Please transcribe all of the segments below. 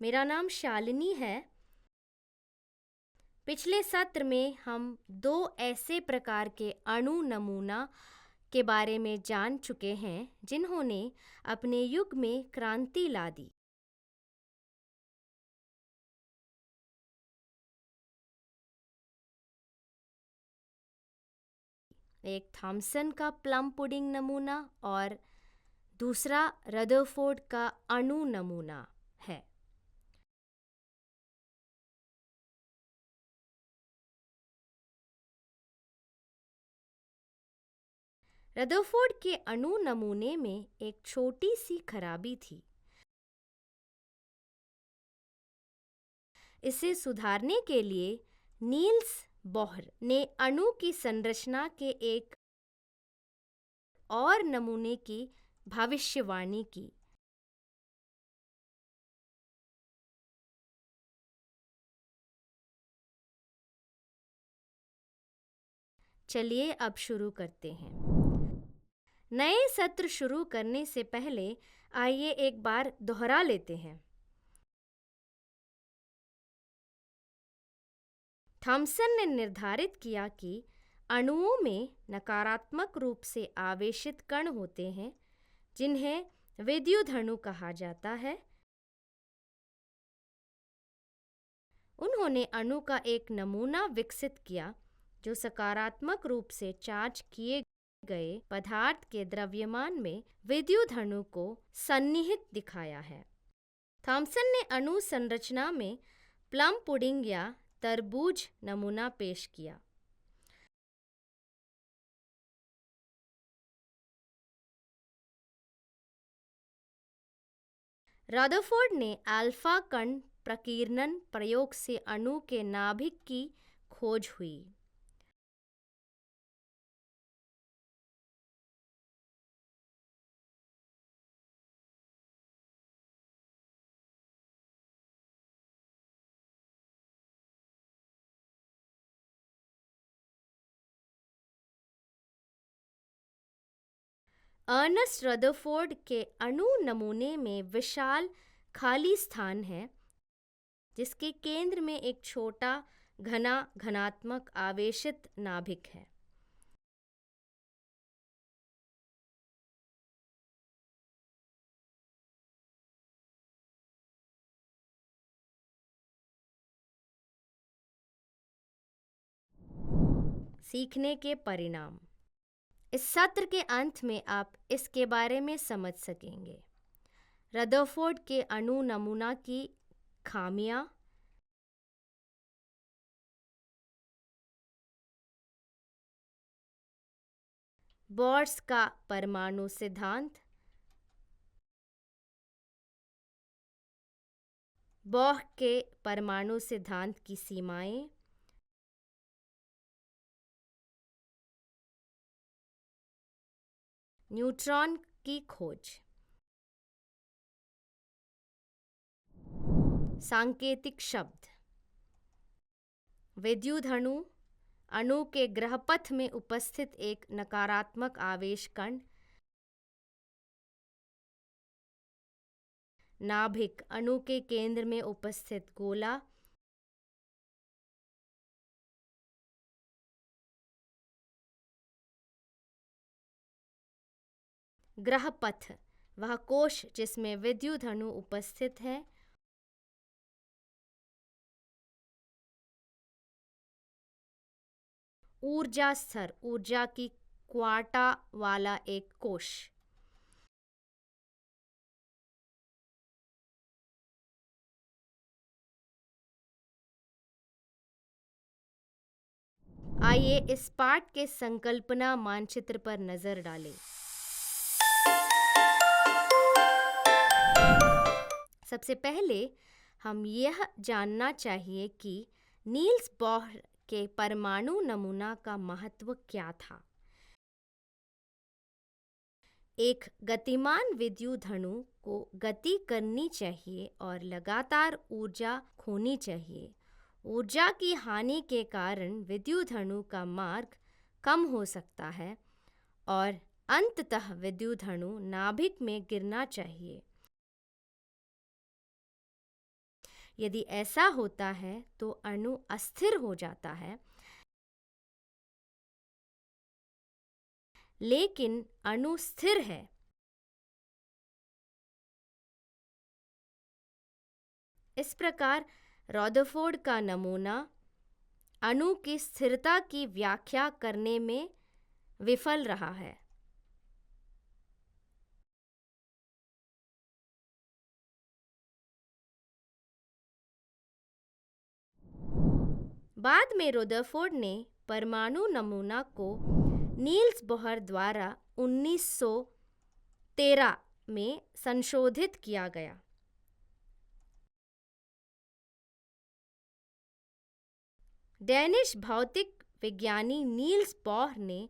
मेरा नाम शालिनी है। पिछले सत्र में हम दो ऐसे प्रकार के अणु नमूना के बारे में जान चुके हैं जिन्होंने अपने युग में क्रांति ला दी। एक थॉमसन का प्लम पुडिंग नमूना और दूसरा रदरफोर्ड का अणु नमूना है। रदरफोर्ड के अणु नमूने में एक छोटी सी खराबी थी। इसे सुधारने के लिए नील्स बोहर ने अणु की संरचना के एक और नमूने की भविष्यवाणी की। चलिए अब शुरू करते हैं। नए सत्र शुरू करने से पहले आइए एक बार दोहरा लेते हैं। थॉमसन ने निर्धारित किया कि अणुओं में नकारात्मक रूप से आवेशित कण होते हैं जिन्हें विद्युत कहा जाता है। उन्होंने अणु का एक नमूना विकसित किया जो सकारात्मक रूप से चार्ज किए गए पदार्थ के द्रव्यमान में विद्युत को सन्निहित दिखाया है। थॉमसन ने अणु संरचना में प्लम पुडिंग या तरबूज नमूना पेश किया। रदरफोर्ड ने अल्फा कण प्रकीर्णन प्रयोग से अणु के नाभिक की खोज हुई। अर्नेस्ट रदरफोर्ड के अणु नमूने में विशाल खाली स्थान है जिसके केंद्र में एक छोटा घना घनात्मक आवेशित नाभिक है। सीखने के परिणाम। इस सत्र के अंत में आप इसके बारे में समझ सकेंगे। रदरफोर्ड के अणु नमूना की खामियां, बोर्स का परमाणु सिद्धांत, बोह्र के परमाणु सिद्धांत की सीमाएं, न्यूट्रॉन की खोज। सांकेतिक शब्द। विद्युत अणु के ग्रहपथ में उपस्थित एक नकारात्मक आवेश कण। नाभिक अणु के केंद्र में उपस्थित गोला। ग्रहपथ वह कोश जिसमें विद्युत अणु उपस्थित है। ऊर्जा स्तर ऊर्जा की क्वाटा वाला एक कोश। आइए इस पाठ के संकल्पना मानचित्र पर नजर डालें। सबसे पहले हम यह जानना चाहिए कि नील्स बोह्र के परमाणु नमूना का महत्व क्या था। एक गतिमान विद्युत को गति करनी चाहिए और लगातार ऊर्जा खोनी चाहिए। ऊर्जा की हानि के कारण विद्युत का मार्ग कम हो सकता है और अंततः विद्युत नाभिक में गिरना चाहिए। यदि ऐसा होता है तो अणु अस्थिर हो जाता है, लेकिन अणु स्थिर है। इस प्रकार रॉदरफोर्ड का नमूना अणु की स्थिरता की व्याख्या करने में विफल रहा है। बाद में रदरफोर्ड ने परमाणु नमूना को नील्स बोहर द्वारा 1913 में संशोधित किया गया। डैनिश भौतिक विज्ञानी नील्स बोहर ने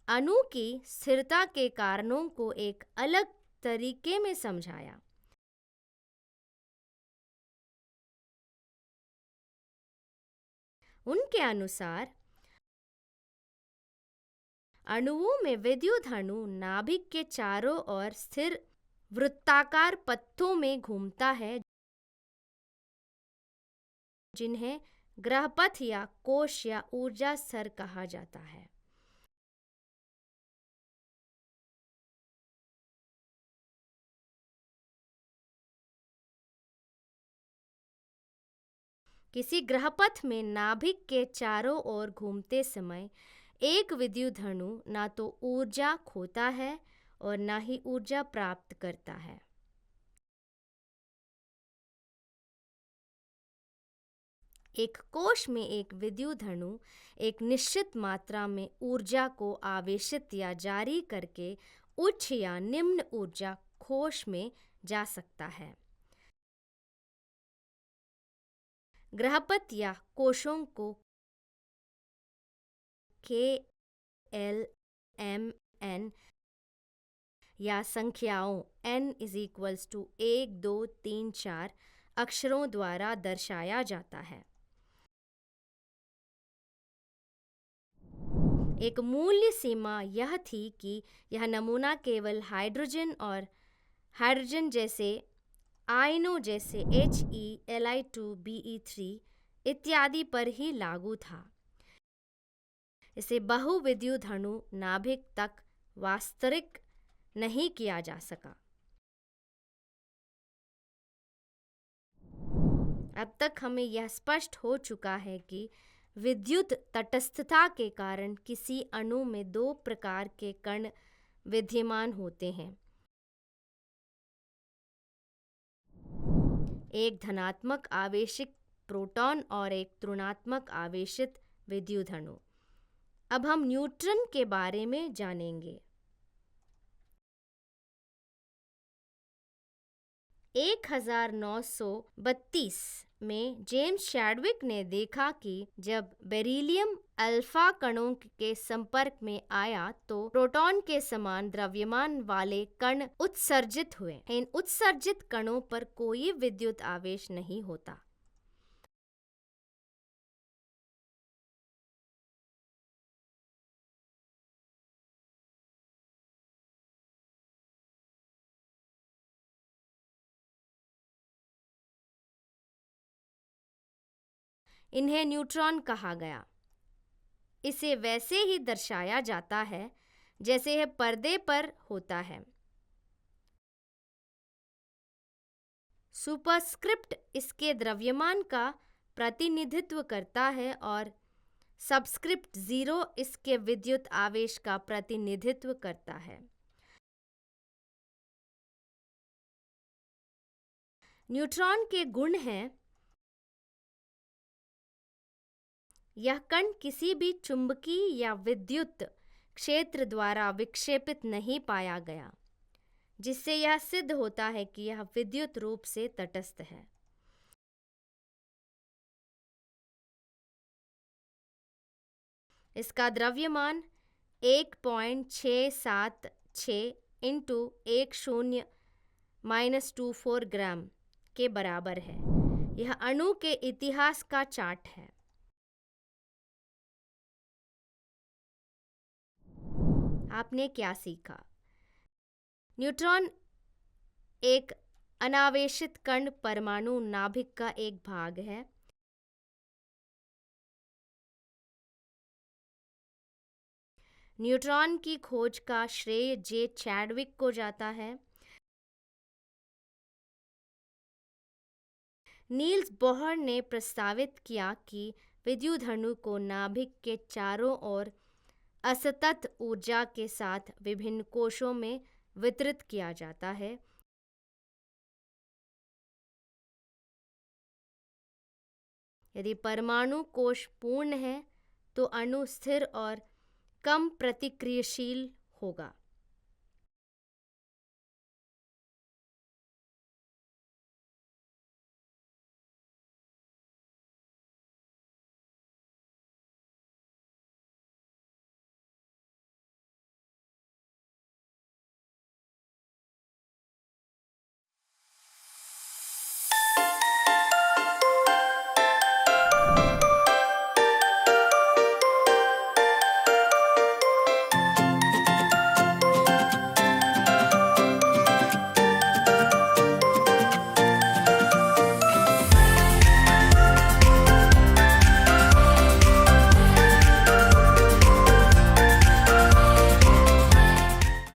अणु की स्थिरता के कारणों को एक अलग तरीके में समझाया। उनके अनुसार अणुओं में विद्युत अणु नाभिक के चारों ओर स्थिर वृत्ताकार पथों में घूमता है, जिन्हें ग्रहपथ या कोश या ऊर्जा स्तर कहा जाता है। किसी ग्रहपथ में नाभिक के चारों ओर घूमते समय एक विद्युत अणु ना तो ऊर्जा खोता है और ना ही ऊर्जा प्राप्त करता है। एक कोश में एक विद्युत अणु एक निश्चित मात्रा में ऊर्जा को आवेशित या जारी करके उच्च या निम्न ऊर्जा कोश में जा सकता है। ग्रहपथ या कोशों को K, L, M, N या संख्याओं n = 1, 2, 3, 4 अक्षरों द्वारा दर्शाया जाता है। एक मूल्य सीमा यह थी कि यह नमूना केवल हाइड्रोजन और हाइड्रोजन जैसे आयनों जैसे He, Li2, Be3 इत्यादि पर ही लागू था। इसे बहुविद्युत अणु नाभिक तक वास्तविक नहीं किया जा सका। अब तक हमें यह स्पष्ट हो चुका है कि विद्युत तटस्थता के कारण किसी अणु में दो प्रकार के कण विद्यमान होते हैं, एक धनात्मक आवेशित प्रोटॉन और एक ऋणात्मक आवेशित विद्युत अणु। अब हम न्यूट्रॉन के बारे में जानेंगे। 1932 में जेम्स चैडविक ने देखा कि जब बेरिलियम अल्फा कणों के संपर्क में आया तो प्रोटॉन के समान द्रव्यमान वाले कण उत्सर्जित हुए। इन उत्सर्जित कणों पर कोई विद्युत आवेश नहीं होता। इन्हें न्यूट्रॉन कहा गया। इसे वैसे ही दर्शाया जाता है जैसे यह पर्दे पर होता है। सुपरस्क्रिप्ट इसके द्रव्यमान का प्रतिनिधित्व करता है और सबस्क्रिप्ट 0 इसके विद्युत आवेश का प्रतिनिधित्व करता है। न्यूट्रॉन के गुण हैं: यह कण किसी भी चुंबकीय या विद्युत क्षेत्र द्वारा विक्षेपित नहीं पाया गया, जिससे यह सिद्ध होता है कि यह विद्युत रूप से तटस्थ है। इसका द्रव्यमान 1.676 × 10⁻24 ग्राम के बराबर है। यह अणु के इतिहास का चार्ट है। आपने क्या सीखा? न्यूट्रॉन एक अनावेशित कण परमाणु नाभिक का एक भाग है। न्यूट्रॉन की खोज का श्रेय जे चैडविक को जाता है। नील्स बोहर ने प्रस्तावित किया कि विद्युधनु को नाभिक के चारों ओर असतत ऊर्जा के साथ विभिन्न कोशों में वितरित किया जाता है। यदि परमाणु कोश पूर्ण है तो अणु स्थिर और कम प्रतिक्रियाशील होगा।